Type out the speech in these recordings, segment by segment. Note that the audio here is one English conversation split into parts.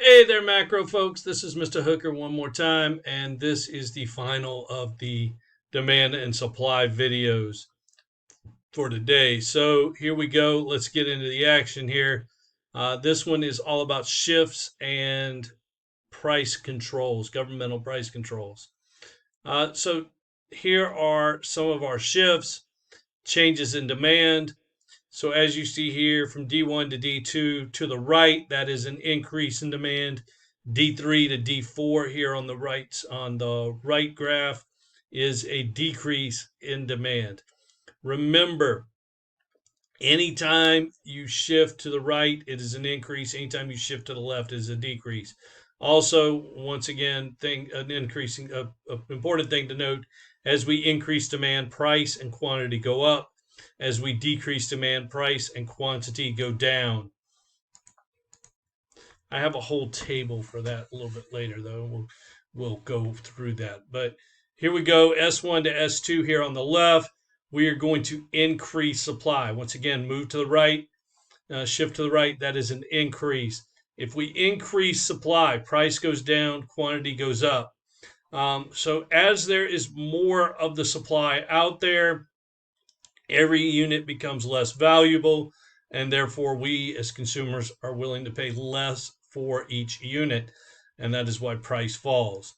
Hey there, macro folks. This is Mr. Hooker one more time, and this is the final of the demand and supply videos for today. So here we go. Let's get into the action here. This one is all about shifts and price controls, governmental price controls. So here are some of our shifts, changes in demand. So as you see here from D1 to D2 to the right, that is an increase in demand. D3 to D4 here on the right graph is a decrease in demand. Remember, anytime you shift to the right, it is an increase. Anytime you shift to the left, it is a decrease. Also, once again, an important thing to note: as we increase demand, price and quantity go up. As we decrease demand, price and quantity go down. I have a whole table for that a little bit later, though. We'll go through that. But here we go, S1 to S2 here on the left. We are going to increase supply. Once again, move to the right, shift to the right. That is an increase. If we increase supply, price goes down, quantity goes up. So as there is more of the supply out there, every unit becomes less valuable, and therefore we as consumers are willing to pay less for each unit, and that is why price falls.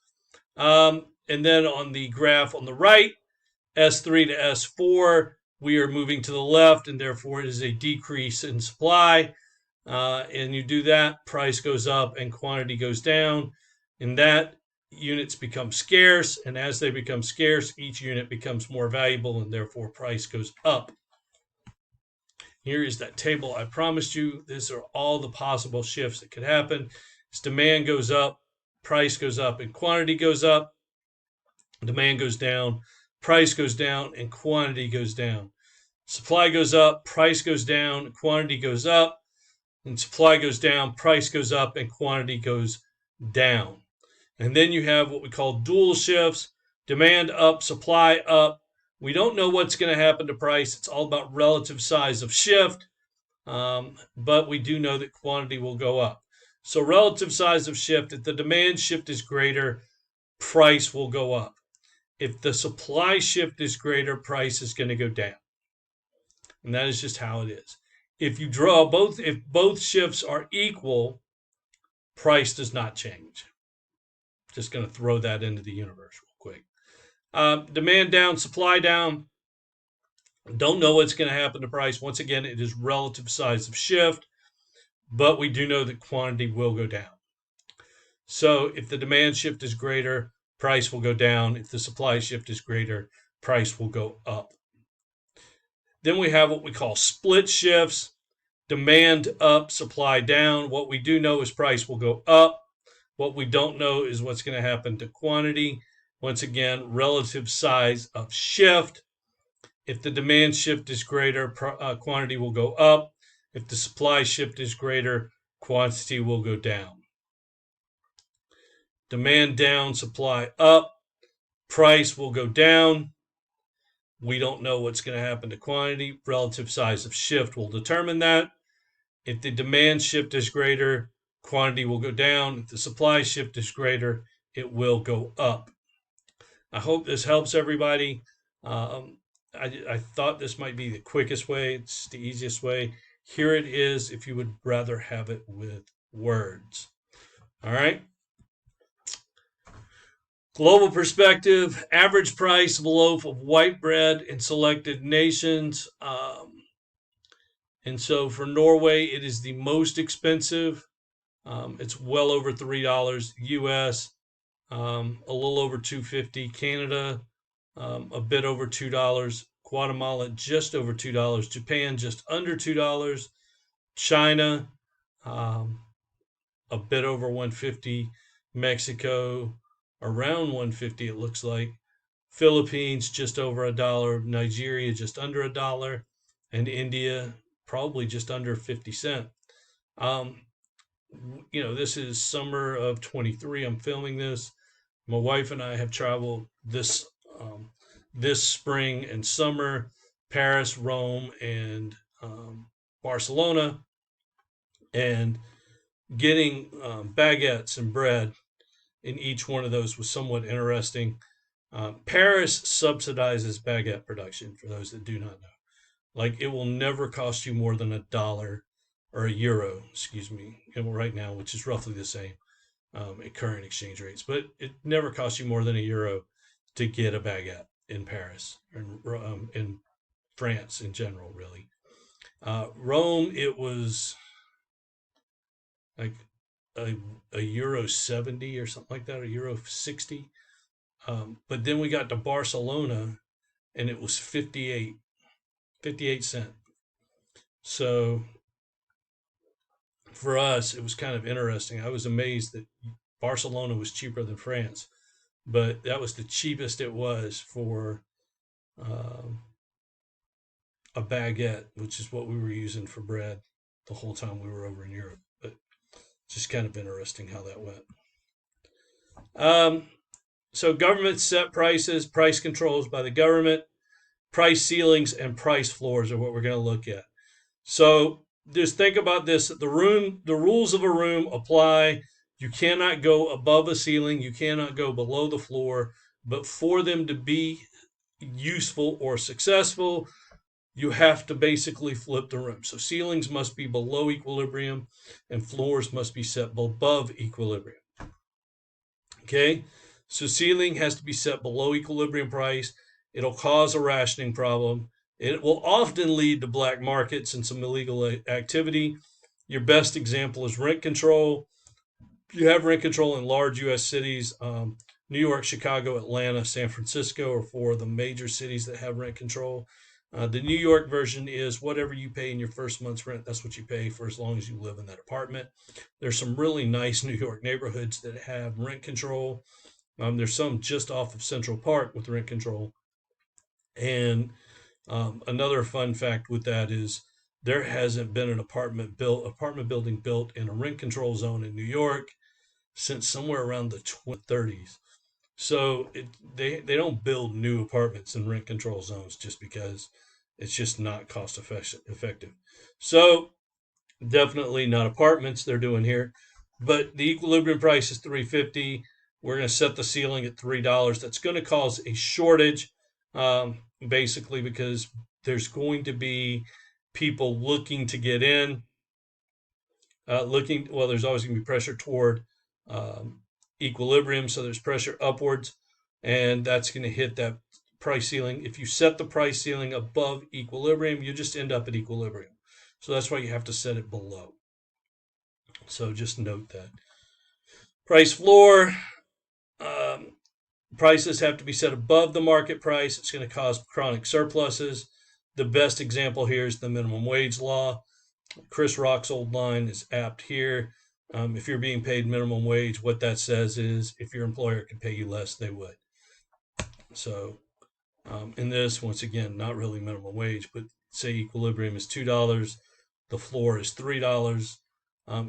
And then on the graph on the right, S3 to S4, we are moving to the left, and therefore it is a decrease in supply. And you do that, price goes up and quantity goes down. And that units become scarce, and as they become scarce, each unit becomes more valuable, and therefore price goes up. Here is that table I promised you. These are all the possible shifts that could happen. As demand goes up, price goes up, and quantity goes up. Demand goes down, price goes down, and quantity goes down. Supply goes up, price goes down, quantity goes up, and supply goes down, price goes up, and quantity goes down. And then you have what we call dual shifts: demand up, supply up. We don't know what's going to happen to price. It's all about relative size of shift, but we do know that quantity will go up. So relative size of shift, if the demand shift is greater, price will go up. If the supply shift is greater, price is going to go down. And that is just how it is. If both shifts are equal, price does not change. Just going to throw that into the universe real quick. Demand down, supply down. Don't know what's going to happen to price. Once again, it is relative size of shift, but we do know that quantity will go down. So if the demand shift is greater, price will go down. If the supply shift is greater, price will go up. Then we have what we call split shifts: demand up, supply down. What we do know is price will go up. What we don't know is what's going to happen to quantity. Once again, relative size of shift. If the demand shift is greater, quantity will go up. If the supply shift is greater, quantity will go down. Demand down, supply up, price will go down. We don't know what's going to happen to quantity. Relative size of shift will determine that. If the demand shift is greater, quantity will go down. If the supply shift is greater, it will go up. I hope this helps everybody. I thought this might be the quickest way. It's the easiest way. Here it is if you would rather have it with words. All right. Global perspective: average price of a loaf of white bread in selected nations. And so for Norway, it is the most expensive. It's well over $3 US, a little over $2.50. Canada, a bit over $2. Guatemala, just over $2. Japan, just under $2. China, a bit over $1.50. Mexico, around $1.50, it looks like. Philippines, just over $1. Nigeria, just under $1. And India, probably just under 50 cents. This is summer of 23. I'm filming this. My wife and I have traveled this spring and summer: Paris, Rome, and Barcelona. And getting baguettes and bread in each one of those was somewhat interesting. Paris subsidizes baguette production, for those that do not know. Like, it will never cost you more than $1 or €1, excuse me, right now, which is roughly the same at current exchange rates. But it never costs you more than €1 to get a baguette in Paris and in France in general, really. Rome, it was like a euro 70 or something like that, a euro 60. But then we got to Barcelona and it was 58 cent. So for us, it was kind of interesting. I was amazed that Barcelona was cheaper than France, but that was the cheapest it was for um, a baguette, which is what we were using for bread the whole time we were over in Europe. But just kind of interesting how that went. Um, so government set prices, price controls by the government, price ceilings, and price floors are what we're going to look at. So just think about this: the rules of a room apply. You cannot go above a ceiling. You cannot go below the floor. But for them to be useful or successful, you have to basically flip the room. So ceilings must be below equilibrium and floors must be set above equilibrium. Okay, so ceiling has to be set below equilibrium price. It'll cause a rationing problem. It will often lead to black markets and some illegal activity. Your best example is rent control. You have rent control in large U.S. cities. New York, Chicago, Atlanta, San Francisco are four of the major cities that have rent control. The New York version is whatever you pay in your first month's rent, that's what you pay for as long as you live in that apartment. There's some really nice New York neighborhoods that have rent control. There's some just off of Central Park with rent control. And another fun fact with that is there hasn't been an apartment building built in a rent control zone in New York since somewhere around the 30s. So they don't build new apartments in rent control zones just because it's just not cost effective. So definitely not apartments they're doing here, but the equilibrium price is 350. We're going to set the ceiling at $3. That's going to cause a shortage, basically because there's going to be people looking to get in, well, there's always going to be pressure toward um, equilibrium, so there's pressure upwards, and that's going to hit that price ceiling. If you set the price ceiling above equilibrium, you just end up at equilibrium. So that's why you have to set it below. So just note that. Price floor. Um, Prices have to be set above the market price. It's going to cause chronic surpluses. The best example here is the minimum wage law. Chris Rock's old line is apt here. If you're being paid minimum wage, what that says is if your employer could pay you less, they would. So in this, once again, not really minimum wage, but say equilibrium is $2, the floor is $3.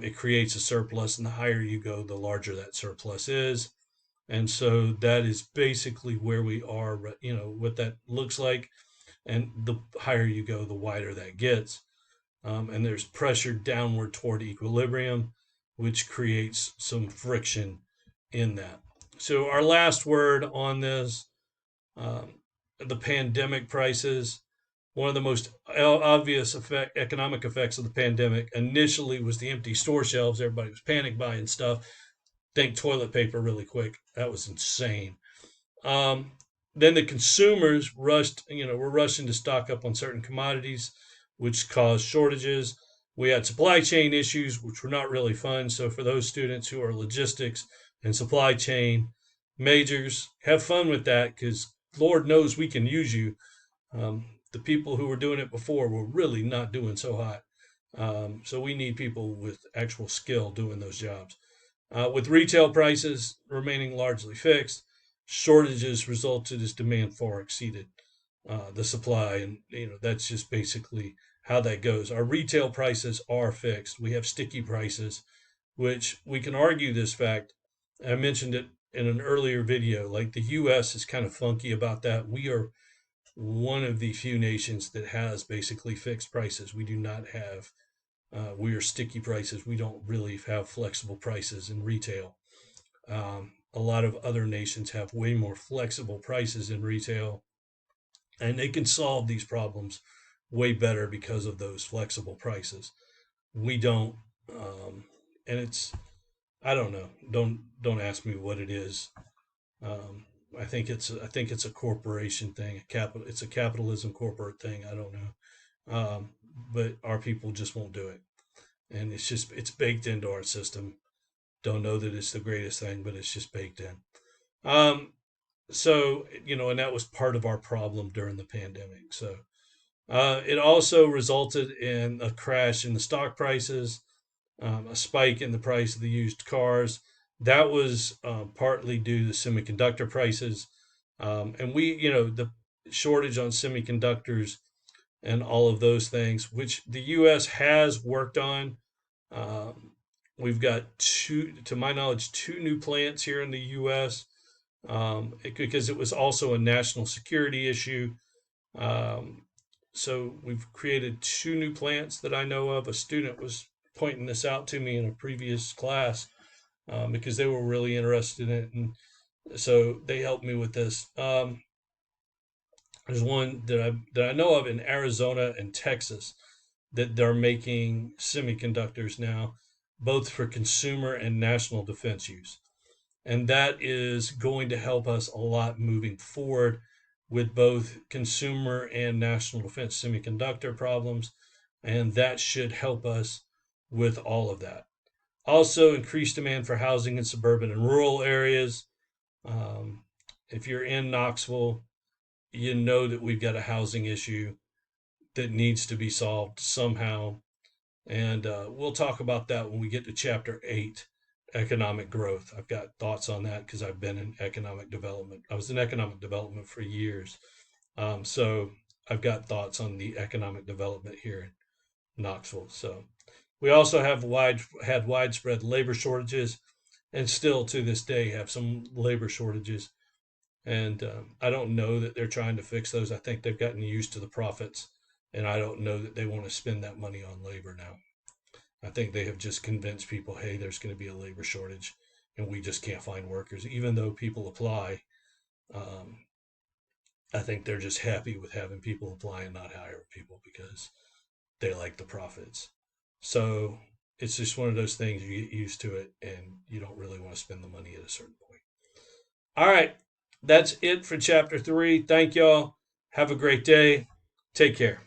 It creates a surplus, and the higher you go, the larger that surplus is. And so that is basically where we are, what that looks like. And the higher you go, the wider that gets. And there's pressure downward toward equilibrium, which creates some friction in that. So our last word on this, the pandemic prices. One of the most obvious economic effects of the pandemic initially was the empty store shelves. Everybody was panic buying stuff. Think toilet paper really quick. That was insane. Um, then the consumers were rushing to stock up on certain commodities, which caused shortages. We had supply chain issues, which were not really fun. So for those students who are logistics and supply chain majors, have fun with that because Lord knows we can use you. The people who were doing it before were really not doing so hot. So we need people with actual skill doing those jobs. With retail prices remaining largely fixed, shortages resulted as demand far exceeded the supply, and that's just basically how that goes. Our retail prices are fixed. We have sticky prices, which we can argue this fact. I mentioned it in an earlier video. Like the U.S. is kind of funky about that. We are one of the few nations that has basically fixed prices. We do not have We are sticky prices. We don't really have flexible prices in retail. A lot of other nations have way more flexible prices in retail, and they can solve these problems way better because of those flexible prices. We don't, and it's I don't know. Don't ask me what it is. Um, I think it's a corporation thing. It's a capitalism corporate thing. I don't know. But our people just won't do it, and it's baked into our system. Don't know that it's the greatest thing, but it's just baked in. Um, so and that was part of our problem during the pandemic. So it also resulted in a crash in the stock prices, a spike in the price of the used cars. That was partly due to semiconductor prices, and the shortage on semiconductors and all of those things, which the U.S. has worked on. Um, we've got to my knowledge, two new plants here in the U.S. Because it was also a national security issue. Um, so we've created two new plants that I know of. A student was pointing this out to me in a previous class because they were really interested in it, and so they helped me with this. There's one that I know of in Arizona and Texas that they're making semiconductors now, both for consumer and national defense use. And that is going to help us a lot moving forward with both consumer and national defense semiconductor problems. And that should help us with all of that. Also, increased demand for housing in suburban and rural areas. Um, if you're in Knoxville, you know that we've got a housing issue that needs to be solved somehow. And we'll talk about that when we get to chapter 8, economic growth. I've got thoughts on that because I've been in economic development. I was in economic development for years. So I've got thoughts on the economic development here in Knoxville. So we also had widespread labor shortages and still to this day have some labor shortages. And I don't know that they're trying to fix those. I think they've gotten used to the profits. And I don't know that they want to spend that money on labor now. I think they have just convinced people, hey, there's going to be a labor shortage and we just can't find workers, even though people apply. Um, I think they're just happy with having people apply and not hire people because they like the profits. So it's just one of those things you get used to it and you don't really want to spend the money at a certain point. All right. That's it for chapter 3. Thank y'all. Have a great day. Take care.